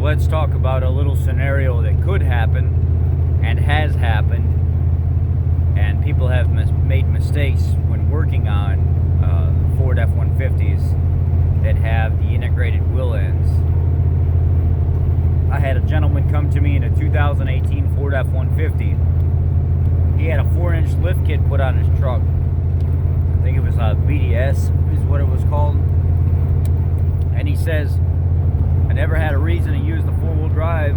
let's talk about a little scenario that could happen and has happened, and people have made mistakes when working on Ford F-150s that have the integrated wheel ends. I had a gentleman come to me in a 2018 Ford F-150. He had a 4-inch lift kit put on his truck. I think it was a BDS is what it was called. And he says, I never had a reason to use the 4-wheel drive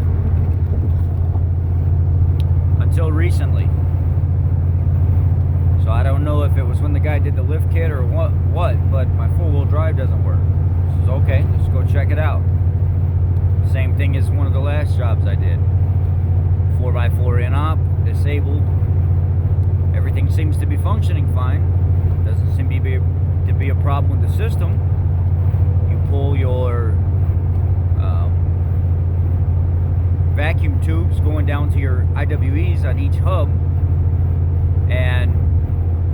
until recently. So I don't know if it was when the guy did the lift kit or what, but my 4-wheel drive doesn't work. So okay, let's go check it out. Same thing as one of the last jobs I did. 4x4 in-op, disabled. Everything seems to be functioning fine. Doesn't seem to be a problem with the system. You pull your vacuum tubes going down to your IWEs on each hub, and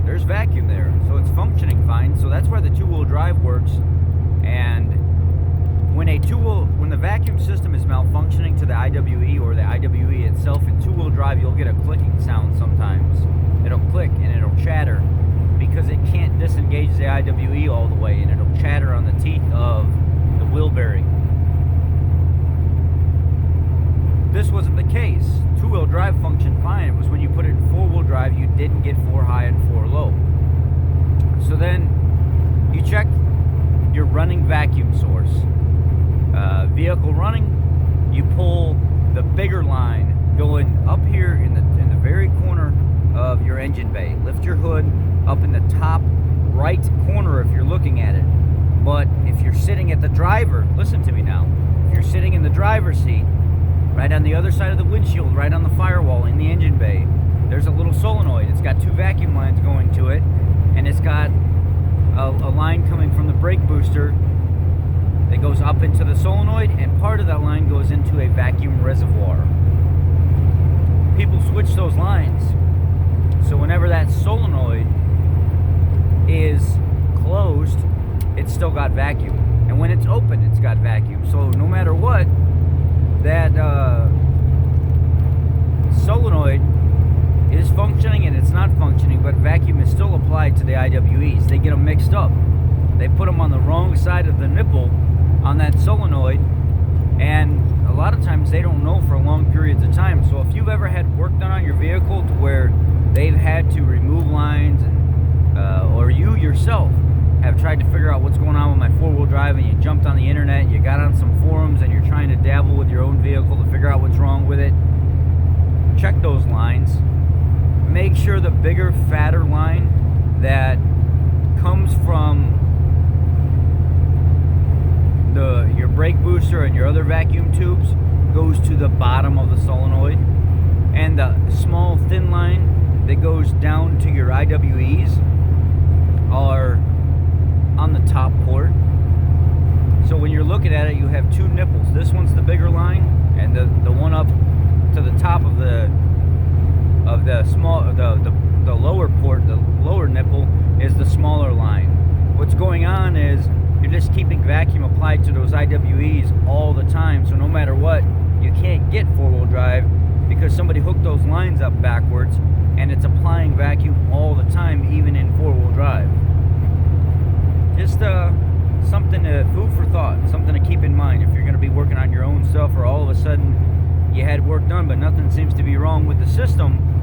there's vacuum there, so it's functioning fine. So that's where the 2-wheel drive works. And when the vacuum system is malfunctioning to the IWE or the IWE itself in 2-wheel drive, you'll get a clicking sound sometimes. It'll click and it'll chatter because it can't disengage the IWE all the way, and it'll chatter on the teeth of the wheel bearing. This wasn't the case. 2-wheel drive functioned fine. It was when you put it in 4-wheel drive, you didn't get 4 high and 4 low. So then you check your running vacuum source. Vehicle running, you pull the bigger line going up here in the very corner of your engine bay. Lift your hood up in the top right corner if you're looking at it. But if you're sitting at the driver, listen to me now. If you're sitting in the driver's seat, right on the other side of the windshield, right on the firewall in the engine bay, there's a little solenoid. It's got 2 vacuum lines going to it, and it's got a line coming from the brake booster that goes up into the solenoid, and part of that line goes into a vacuum reservoir. People switch those lines, so whenever that solenoid is closed, it's still got vacuum, and when it's open, it's got vacuum. So no matter what, that solenoid is functioning and it's not functioning, but vacuum is still applied to the IWEs. They get them mixed up. They put them on the wrong side of the nipple on that solenoid, and a lot of times they don't know for long periods of time. So if you've ever had work done on your vehicle to where they've had to remove lines, or you yourself have tried to figure out what's going on with my 4-wheel drive, and you jumped on the internet, you got on some forums, and you're trying to dabble with your own vehicle to figure out what's wrong with it, check those lines. Make sure the bigger, fatter line that comes from your brake booster and your other vacuum tubes goes to the bottom of the solenoid, and the small, thin line that goes down to your IWEs are on the top port. So when you're looking at it, you have 2 nipples. This one's the bigger line, and the one up to the top of the lower port, the lower nipple, is the smaller line. What's going on is you're just keeping vacuum applied to those IWEs all the time. So no matter what, you can't get 4-wheel drive because somebody hooked those lines up backwards, and it's applying vacuum all the time, even in 4-wheel drive. Just something to food for thought, something to keep in mind if you're going to be working on your own stuff, or all of a sudden you had work done but nothing seems to be wrong with the system.